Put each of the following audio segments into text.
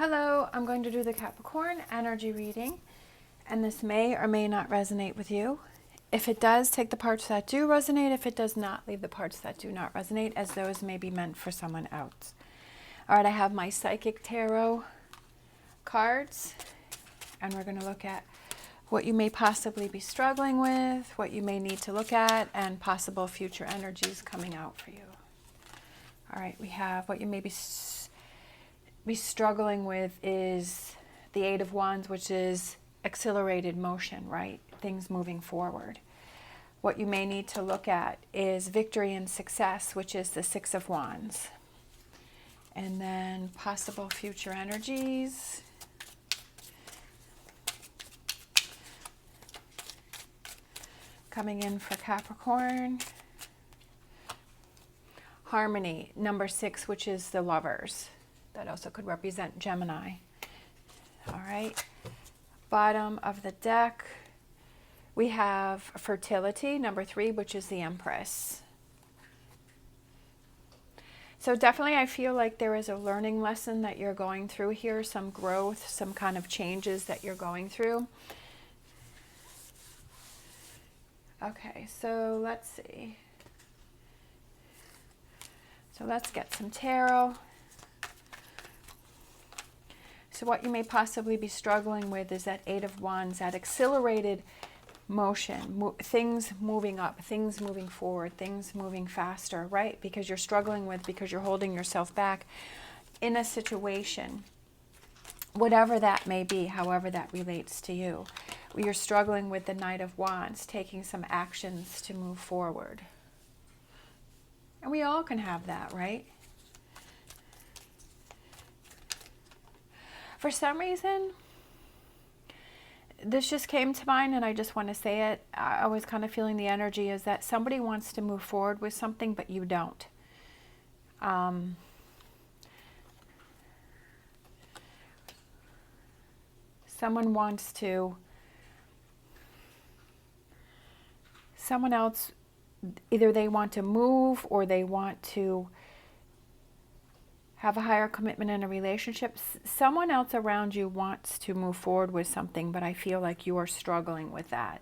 Hello, I'm going to do the Capricorn energy reading, and this may or may not resonate with you. If it does, take the parts that do resonate. If it does not, leave the parts that do not resonate, as those may be meant for someone else. All right, I have my Psychic Tarot cards, and we're going to look at what you may possibly be struggling with, what you may need to look at, and possible future energies coming out for you. All right, we have what you may be struggling with is the Eight of Wands, which is accelerated motion, right? Things moving forward. What you may need to look at is victory and success, which is the Six of Wands. And then possible future energies. Coming in for Capricorn. Harmony, number 6, which is the Lovers. That also could represent Gemini. All right. Bottom of the deck, we have fertility, number 3, which is the Empress. So definitely I feel like there is a learning lesson that you're going through here, some growth, some kind of changes that you're going through. Okay, so let's see. So let's get some tarot. So what you may possibly be struggling with is that Eight of Wands, that accelerated motion, things moving up, things moving forward, things moving faster, right? Because you're struggling with, because you're holding yourself back in a situation, whatever that may be, however that relates to you. You're struggling with the Knight of Wands, taking some actions to move forward. And we all can have that, right? For some reason, this just came to mind and I just want to say it. I was kind of feeling the energy is that somebody wants to move forward with something, but you don't. Someone else, either they want to move or they want to have a higher commitment in a relationship. Someone else around you wants to move forward with something, but I feel like you are struggling with that.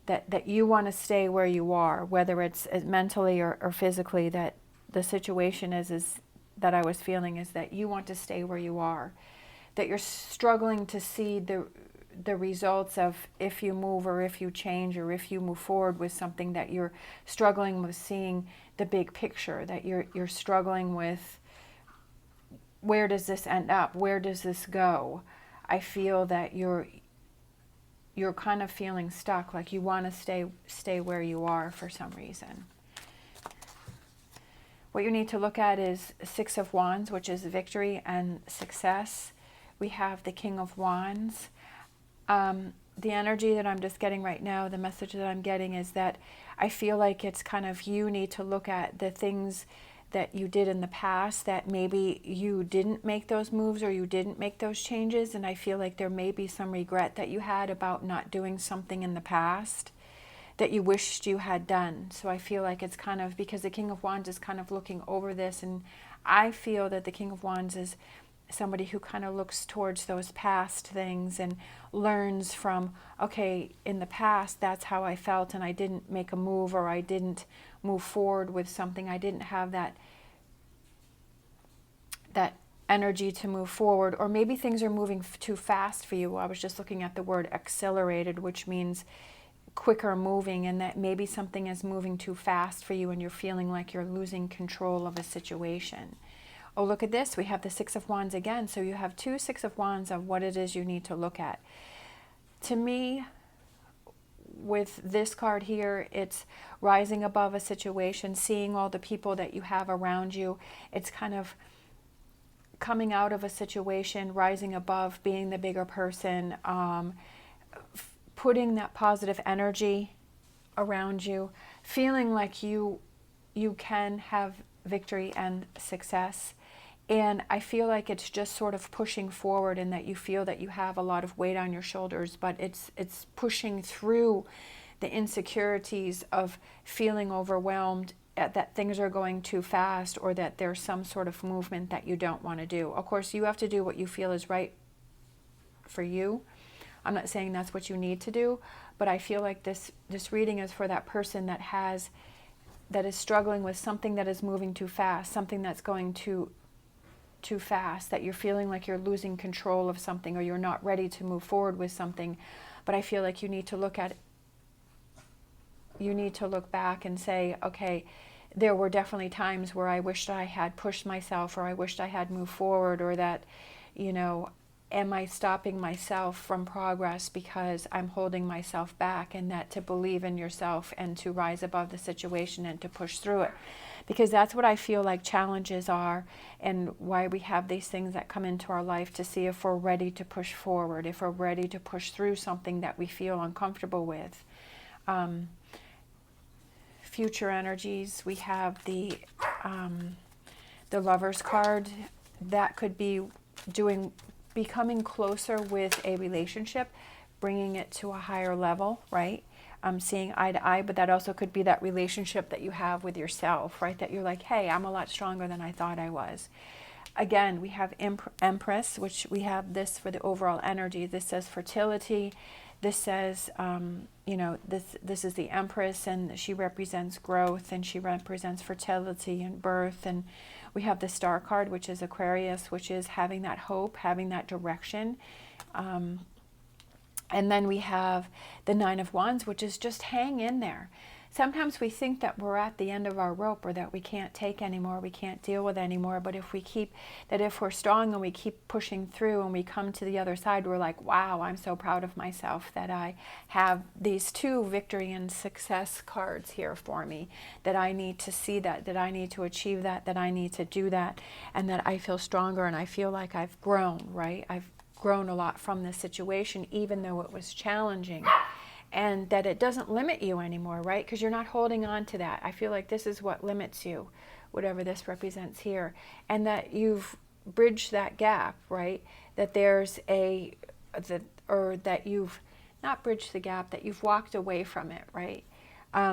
That you want to stay where you are, whether it's mentally or physically, that the situation is that I was feeling is that you want to stay where you are. That you're struggling to see the results of if you move or if you change or if you move forward with something, that you're struggling with seeing the big picture, that you're struggling with where does this end up? Where does this go? I feel that you're kind of feeling stuck, like you want to stay where you are for some reason. What you need to look at is Six of Wands, which is victory and success. We have the King of Wands. The energy that I'm just getting right now, the message that I'm getting is that I feel like it's kind of you need to look at the things that you did in the past, that maybe you didn't make those moves or you didn't make those changes, and I feel like there may be some regret that you had about not doing something in the past that you wished you had done. So I feel like it's kind of, because the King of Wands is kind of looking over this, and I feel that the King of Wands is somebody who kind of looks towards those past things and learns from, okay, in the past that's how I felt and I didn't make a move, or I didn't move forward with something, I didn't have that energy to move forward, or maybe things are moving too fast for you. I was just looking at the word accelerated, which means quicker moving, and that maybe something is moving too fast for you and you're feeling like you're losing control of a situation. Oh, look at this. We have the Six of Wands again. So you have two Six of Wands of what it is you need to look at. To me, with this card here, it's rising above a situation, seeing all the people that you have around you. It's kind of coming out of a situation, rising above, being the bigger person, putting that positive energy around you, feeling like you can have victory and success. And I feel like it's just sort of pushing forward, and that you feel that you have a lot of weight on your shoulders, but it's pushing through the insecurities of feeling overwhelmed that things are going too fast, or that there's some sort of movement that you don't want to do. Of course, you have to do what you feel is right for you. I'm not saying that's what you need to do, but I feel like this reading is for that person that is struggling with something that is moving too fast, something that's going too fast, that you're feeling like you're losing control of something, or you're not ready to move forward with something. But I feel like you need to look back and say, okay, there were definitely times where I wished I had pushed myself, or I wished I had moved forward, or that, am I stopping myself from progress because I'm holding myself back? And that to believe in yourself and to rise above the situation and to push through it. Because that's what I feel like challenges are, and why we have these things that come into our life, to see if we're ready to push forward, if we're ready to push through something that we feel uncomfortable with. Future energies, we have the Lover's card. That could be becoming closer with a relationship, bringing it to a higher level, right? Seeing eye to eye, but that also could be that relationship that you have with yourself, right? That you're like, hey, I'm a lot stronger than I thought I was. Again, we have Empress, which we have this for the overall energy. This says fertility. This says, this is the Empress, and she represents growth, and she represents fertility and birth. And we have the Star card, which is Aquarius, which is having that hope, having that direction. And then we have the Nine of Wands, which is just hang in there. Sometimes we think that we're at the end of our rope, or that we can't take anymore, we can't deal with anymore. But if we're strong and we keep pushing through, and we come to the other side, we're like, wow, I'm so proud of myself that I have these two victory and success cards here for me, that I need to see that I need to achieve that I need to do that, and that I feel stronger, and I feel like I've grown, right? I've grown a lot from this situation, even though it was challenging. And that it doesn't limit you anymore, right? Because you're not holding on to that. I feel like this is what limits you, whatever this represents here. And that you've bridged that gap, right? That that you've not bridged the gap, that you've walked away from it, right?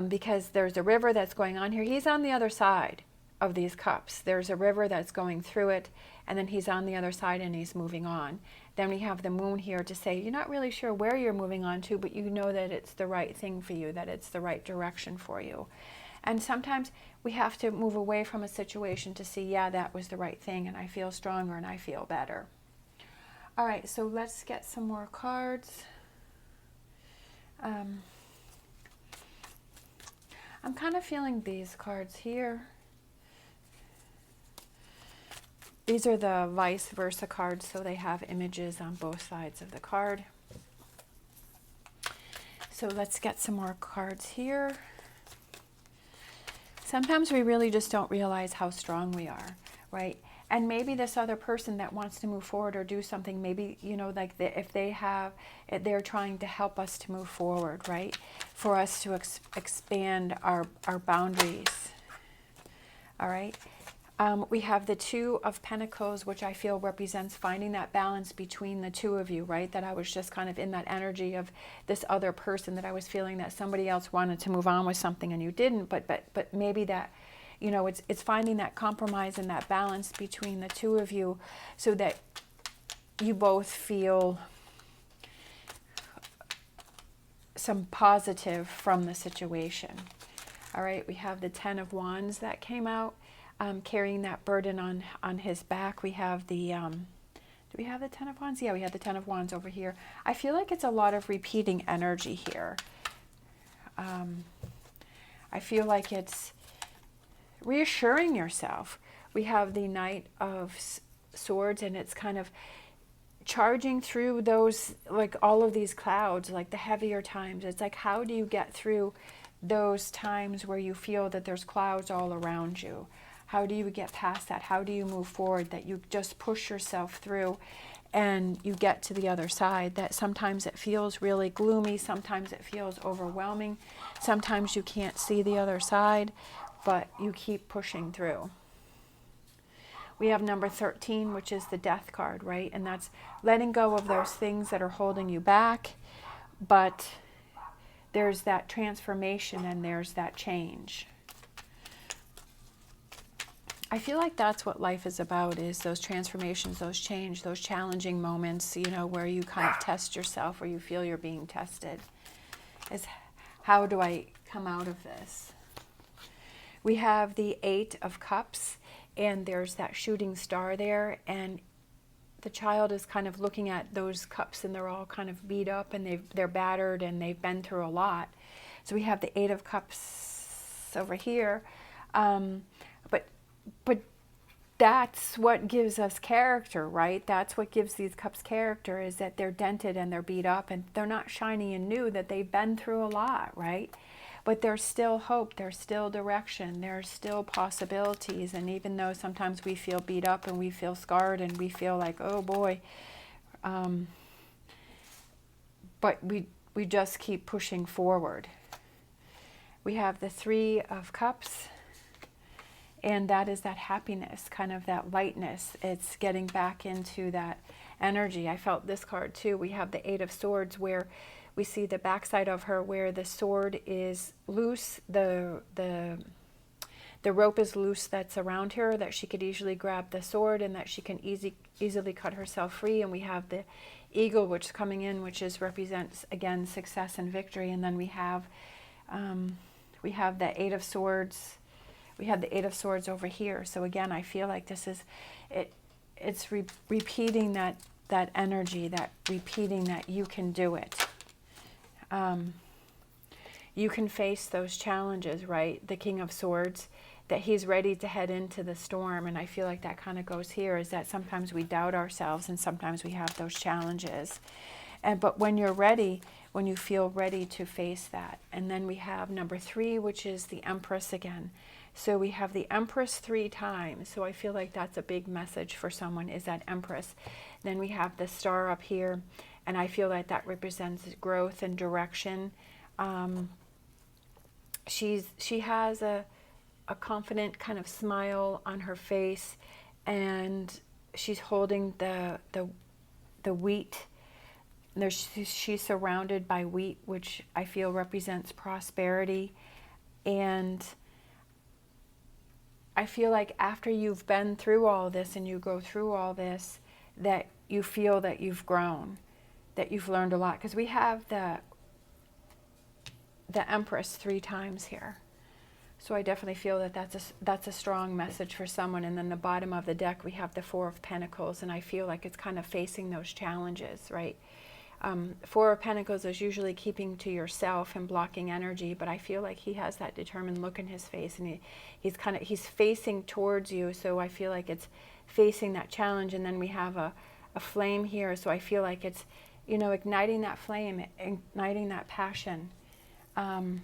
Because there's a river that's going on here. He's on the other side of these cups. There's a river that's going through it, and then he's on the other side and he's moving on. Then we have the Moon here to say you're not really sure where you're moving on to, but you know that it's the right thing for you, that it's the right direction for you. And sometimes we have to move away from a situation to see, yeah, that was the right thing, and I feel stronger and I feel better. All right, so let's get some more cards. I'm kind of feeling these cards here. These are the vice versa cards, so they have images on both sides of the card. So let's get some more cards here. Sometimes we really just don't realize how strong we are, right? And maybe this other person that wants to move forward or do something, maybe, if they're trying to help us to move forward, right? For us to expand our boundaries, all right? We have the Two of Pentacles, which I feel represents finding that balance between the two of you, right? That I was just kind of in that energy of this other person, that I was feeling that somebody else wanted to move on with something and you didn't, but maybe that, it's finding that compromise and that balance between the two of you, so that you both feel some positive from the situation. All right, we have the Ten of Wands that came out. Carrying that burden on his back. We have the, do we have the Ten of Wands? Yeah, we have the Ten of Wands over here. I feel like it's a lot of repeating energy here. I feel like it's reassuring yourself. We have the Knight of Swords, and it's kind of charging through those, like all of these clouds, like the heavier times. It's like, how do you get through those times where you feel that there's clouds all around you? How do you get past that? How do you move forward? That you just push yourself through and you get to the other side. That sometimes it feels really gloomy. Sometimes it feels overwhelming. Sometimes you can't see the other side, but you keep pushing through. We have number 13, which is the Death card, right? And that's letting go of those things that are holding you back. But there's that transformation and there's that change. I feel like that's what life is about, is those transformations, those change, those challenging moments, you know, where you kind of test yourself, where you feel you're being tested. Is how do I come out of this? We have the 8 of Cups, and there's that shooting star there, and the child is kind of looking at those cups, and they're all kind of beat up, and they're battered, and they've been through a lot. So we have the 8 of Cups over here, but that's what gives us character, right? That's what gives these cups character, is that they're dented and they're beat up and they're not shiny and new, that they've been through a lot, right? But there's still hope, there's still direction, there's still possibilities. And even though sometimes we feel beat up and we feel scarred and we feel like, oh boy, but we just keep pushing forward. We have the 3 of Cups, and that is that happiness, kind of that lightness. It's getting back into that energy. I felt this card too. We have the 8 of Swords, where we see the backside of her, where the sword is loose, the rope is loose that's around her, that she could easily grab the sword and that she can easily cut herself free. And we have the eagle, which is coming in, which represents again success and victory. And then we have the 8 of Swords. We have the 8 of Swords over here. So again, I feel like this is it. It's repeating that energy, that repeating that you can do it. You can face those challenges, right? The King of Swords, that he's ready to head into the storm. And I feel like that kind of goes here, is that sometimes we doubt ourselves and sometimes we have those challenges. But when you're ready, when you feel ready to face that. And then we have number 3, which is the Empress again. So we have the Empress 3 times. So I feel like that's a big message for someone, is that Empress. Then we have the star up here, and I feel like that represents growth and direction. She has a confident kind of smile on her face, and she's holding the wheat. She's surrounded by wheat, which I feel represents prosperity. And I feel like after you've been through all this and you go through all this, that you feel that you've grown, that you've learned a lot. Because we have the Empress 3 times here. So I definitely feel that that's a strong message for someone. And then the bottom of the deck, we have the 4 of Pentacles, and I feel like it's kind of facing those challenges, right? 4 of Pentacles is usually keeping to yourself and blocking energy, but I feel like he has that determined look in his face, and he's facing towards you. So I feel like it's facing that challenge. And then we have a flame here, so I feel like it's, you know, igniting that flame, igniting that passion. And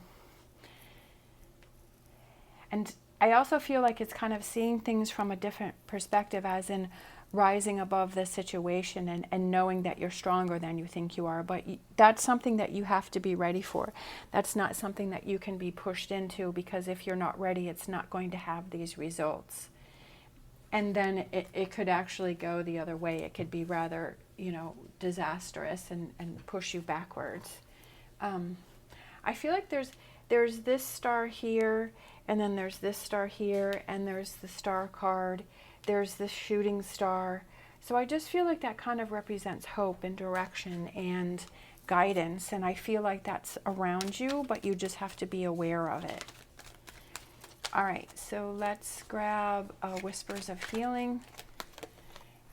I also feel like it's kind of seeing things from a different perspective, as in rising above the situation and knowing that you're stronger than you think you are. But that's something that you have to be ready for. That's not something that you can be pushed into, because if you're not ready, it's not going to have these results. And then it could actually go the other way. It could be rather, you know, disastrous and push you backwards. I feel like there's this star here, and then there's this star here, and there's the star card. There's this shooting star. So I just feel like that kind of represents hope and direction and guidance. And I feel like that's around you, but you just have to be aware of it. All right, so let's grab Whispers of Healing.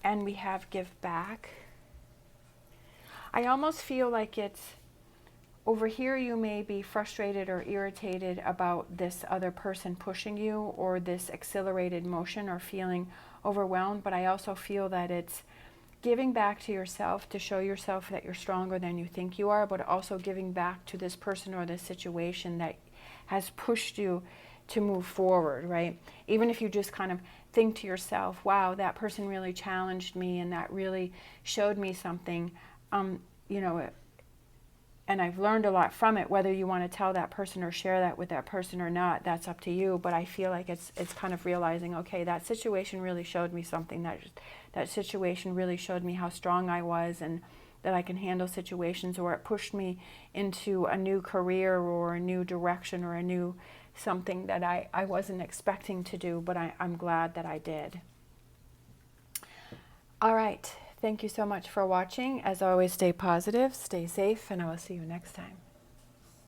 And we have Give Back. I almost feel like it's over here, you may be frustrated or irritated about this other person pushing you, or this accelerated motion, or feeling overwhelmed. But I also feel that it's giving back to yourself to show yourself that you're stronger than you think you are, but also giving back to this person or this situation that has pushed you to move forward, right? Even if you just kind of think to yourself, wow, that person really challenged me and that really showed me something, you know, and I've learned a lot from it. Whether you want to tell that person or share that with that person or not, that's up to you. But I feel like it's kind of realizing, okay, that situation really showed me something. That situation really showed me how strong I was and that I can handle situations, or it pushed me into a new career or a new direction or a new something that I wasn't expecting to do, but I'm glad that I did. All right. Thank you so much for watching. As always, stay positive, stay safe, and I will see you next time.